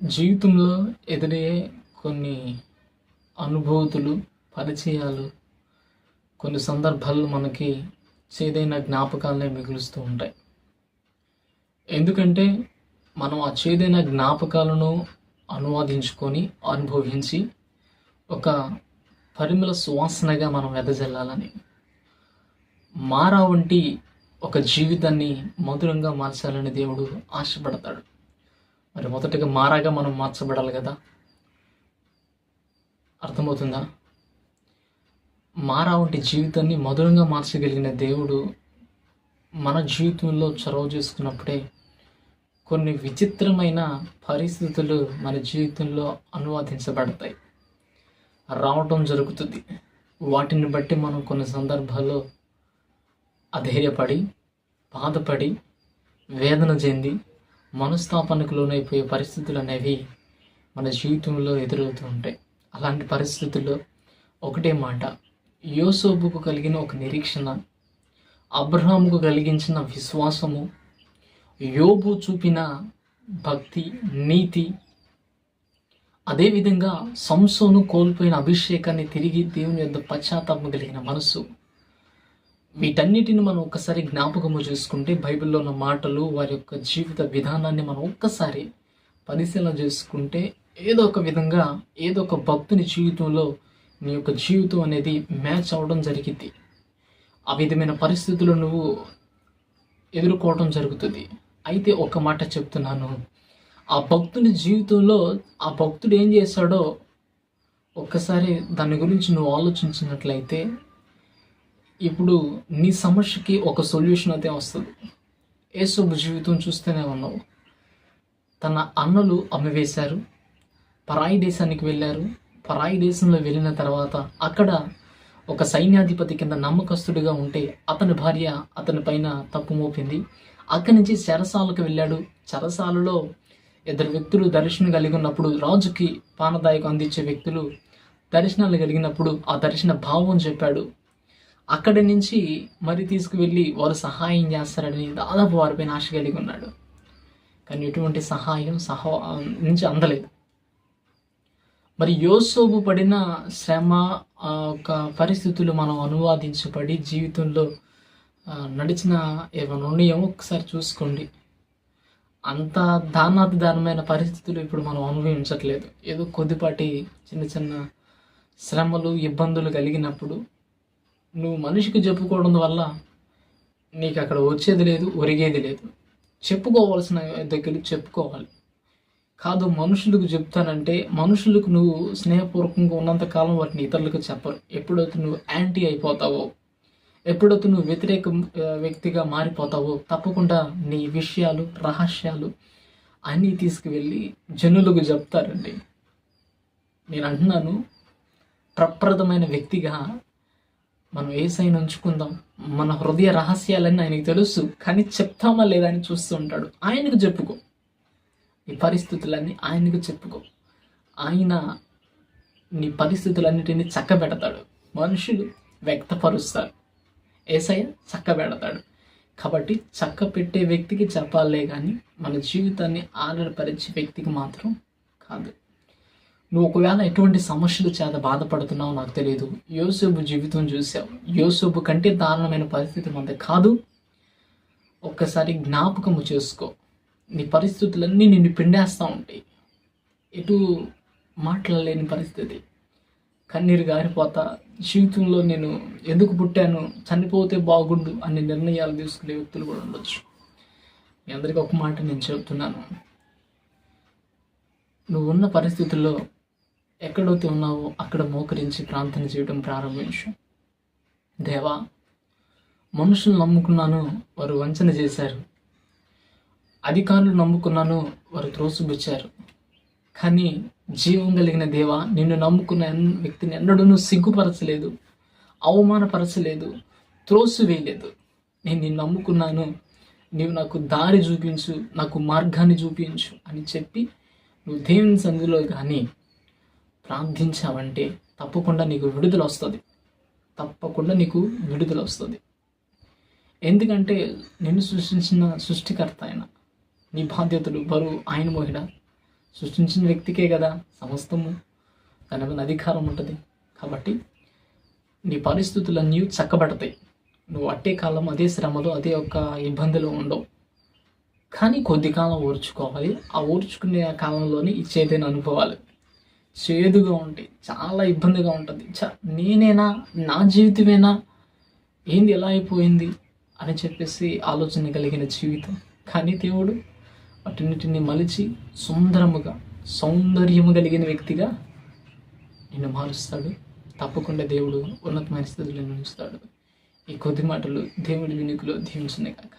జీవితంలో ఎదురయ్యే కొన్ని అనుభూతులు, పరిచయాలు, కొన్ని సందర్భాల్లో మనకి చేదైన జ్ఞాపకాలనే మిగులుస్తూ ఉంటాయి. ఎందుకంటే మనం ఆ చేదైన జ్ఞాపకాలను అనువాదించుకొని, అనుభవించి ఒక పరిమళ సువాసనగా మనం వెదజల్లాలని. మారా వంటి ఒక జీవితాన్ని మధురంగా మార్చాలని దేవుడు ఆశపడతాడు. మరి మొదటగా మారాగా మనం మార్చబడాలి కదా. అర్థమవుతుందా? మారా వంటి జీవితాన్ని మధురంగా మార్చగలిగిన దేవుడు మన జీవితంలో చొరవ చేసుకున్నప్పుడే కొన్ని విచిత్రమైన పరిస్థితులు మన జీవితంలో అనువాదించబడతాయి, రావటం జరుగుతుంది. వాటిని బట్టి మనం కొన్ని సందర్భాల్లో అధైర్యపడి, బాధపడి, వేదన చెంది, మనస్తాపానికి లోనైపోయే పరిస్థితులు అనేవి మన జీవితంలో ఎదురవుతూ ఉంటాయి. అలాంటి పరిస్థితుల్లో ఒకటే మాట, యోసేపుకు కలిగిన ఒక నిరీక్షణ, అబ్రహాముకు కలిగించిన విశ్వాసము, యోబు చూపిన భక్తి, నీతి, అదేవిధంగా సంసోను కోల్పోయిన అభిషేకాన్ని తిరిగి దేవుని యొద్ద పశ్చాత్తాపం కలిగిన మనసు, వీటన్నిటిని మనం ఒక్కసారి జ్ఞాపకము చేసుకుంటే బైబిల్లో ఉన్న మాటలు, వారి యొక్క జీవిత విధానాన్ని మనం ఒక్కసారి పరిశీలన చేసుకుంటే ఏదో ఒక విధంగా ఏదో ఒక భక్తుని జీవితంలో నీ యొక్క జీవితం అనేది మ్యాచ్ అవ్వడం జరిగింది. ఆ విధమైన పరిస్థితులు నువ్వు ఎదుర్కోవడం జరుగుతుంది. అయితే ఒక మాట చెప్తున్నాను, ఆ భక్తుని జీవితంలో ఆ భక్తుడు ఏం చేశాడో ఒక్కసారి దాని గురించి నువ్వు ఆలోచించినట్లయితే ఇప్పుడు నీ సమస్యకి ఒక సొల్యూషన్ అయితే వస్తుంది. యేసోబు జీవితం చూస్తూనే ఉన్నావు. తన అన్నలు అమ్మివేశారు, పరాయి దేశానికి వెళ్ళారు. పరాయి దేశంలో వెళ్ళిన తర్వాత అక్కడ ఒక సైన్యాధిపతి కింద నమ్మకస్తుడిగా ఉంటే అతని భార్య అతని పైన తప్పు మోపింది. అక్కడి నుంచి చెరసాలకు వెళ్ళాడు. చెరసాలలో ఇద్దరు వ్యక్తులు దర్శనం కలిగి ఉన్నప్పుడు, రాజుకి పానదాయకం అందించే వ్యక్తులు దర్శనాలు కలిగినప్పుడు ఆ దర్శన భావం చెప్పాడు. అక్కడి నుంచి మరి తీసుకువెళ్ళి వారు సహాయం చేస్తారని దాదాపు వారిపైన ఆశ కలిగి ఉన్నాడు. కానీ ఎటువంటి సహాయం నుంచి అందలేదు. మరి యోసేపు పడిన శ్రమ, ఒక పరిస్థితులు మనం అనువాదించబడి జీవితంలో నడిచిన ఏమైనా ఉన్నాయేమో ఒకసారి చూసుకోండి. అంత దారుణమైన పరిస్థితులు ఇప్పుడు మనం అనుభవించట్లేదు. ఏదో కొద్దిపాటి చిన్న చిన్న శ్రమలు, ఇబ్బందులు కలిగినప్పుడు నువ్వు మనిషికి చెప్పుకోవడం వల్ల నీకు అక్కడ వచ్చేది లేదు, ఒరిగేది లేదు. చెప్పుకోవాల్సిన దగ్గర చెప్పుకోవాలి. కాదు మనుషులకు చెప్తానంటే మనుషులకు నువ్వు స్నేహపూర్వకంగా ఉన్నంతకాలం వాటిని ఇతరులకు చెప్పరు. ఎప్పుడైతే నువ్వు యాంటీ అయిపోతావో, ఎప్పుడైతే నువ్వు వ్యతిరేక వ్యక్తిగా మారిపోతావో తప్పకుండా నీ విషయాలు, రహస్యాలు అన్నీ తీసుకువెళ్ళి జనులకు చెప్తారండి. నేను అంటున్నాను, ప్రప్రదమైన వ్యక్తిగా మనం యేసయ్యను ఉంచుకుందాం. మన హృదయ రహస్యాలన్నీ ఆయనకు తెలుసు, కానీ చెప్తామా లేదా అని చూస్తూ ఉంటాడు. ఆయనకు చెప్పుకో, నీ పరిస్థితులన్నీ ఆయనకు చెప్పుకో. ఆయన నీ పరిస్థితులన్నిటినీ చక్కబెడతాడు. మనుషులు వ్యక్తపరుస్తారు, యేసయ్య చక్కబెడతాడు. కాబట్టి చక్క పెట్టే వ్యక్తికి చెప్పాలే కానీ మన జీవితాన్ని ఆదరపరిచే వ్యక్తికి మాత్రం కాదు. నువ్వు ఒకవేళ ఎటువంటి సమస్యలు చేత బాధపడుతున్నావో నాకు తెలియదు. యోసేపు జీవితం చూసావు. యోసేపు కంటే దారుణమైన పరిస్థితి మనది కాదు. ఒక్కసారి జ్ఞాపకము చేసుకో. నీ పరిస్థితులన్నీ నిన్ను పిండేస్తూ ఉంటాయి. ఎటు మాట్లాడలేని పరిస్థితి, కన్నీరు గారిపోతా, జీవితంలో నేను ఎందుకు పుట్టాను, చనిపోతే బాగుండు అనే నిర్ణయాలు తీసుకునే వ్యక్తులు కూడా ఉండొచ్చు. మీ అందరికీ ఒక మాట నేను చెప్తున్నాను, నువ్వు ఉన్న పరిస్థితుల్లో ఎక్కడైతే ఉన్నావో అక్కడ మోకరించి ప్రార్థన చేయడం ప్రారంభించు. దేవా, మనుషులు నమ్ముకున్నాను, వారు వంచన చేశారు. అధికారులు నమ్ముకున్నాను, వారు త్రోసిపుచ్చారు. కానీ జీవం కలిగిన దేవా, నిన్ను నమ్ముకున్న వ్యక్తిని ఎన్నడూ సిగ్గుపరచలేదు, అవమానపరచలేదు, త్రోసివేయలేదు. నేను నిన్ను నమ్ముకున్నాను, నీవు నాకు దారి చూపించు, నాకు మార్గాన్ని చూపించు అని చెప్పి నువ్వు దేవుని సందులో కానీ ప్రార్థించావంటే తప్పకుండా నీకు విడుదల వస్తుంది. తప్పకుండా నీకు విడుదల వస్తుంది. ఎందుకంటే నిన్ను సృష్టించిన సృష్టికర్త ఆయన. నీ బాధ్యతలు, బరువు ఆయన మోయడా. సృష్టించిన వ్యక్తికే కదా సమస్తము, దాని మీద అధికారం ఉంటుంది. కాబట్టి నీ పరిస్థితులన్నీ చక్కబడతాయి. నువ్వు అట్టే కాలం అదే శ్రమలో అదే ఒక ఇబ్బందిలో ఉండవు. కానీ కొద్ది కాలం ఓర్చుకోవాలి. ఆ ఓర్చుకునే కాలంలోనే ఇచ్చేదైన అనుభవాలు చేదుగా ఉంటాయి, చాలా ఇబ్బందిగా ఉంటుంది. నేనేనా, నా జీవితమేనా, ఏంది ఎలా అయిపోయింది అని చెప్పేసి ఆలోచన కలిగిన జీవితం. కానీ దేవుడు వాటిన్నిటిని మలిచి సుందరముగా, సౌందర్యము కలిగిన వ్యక్తిగా నిన్ను మారుస్తాడు. తప్పకుండా దేవుడు ఉన్నతమైన స్థితిలో ఉంచుతాడు. ఈ కొద్ది మాటలు దేవుడి వినికిలో దీవించునే కాక.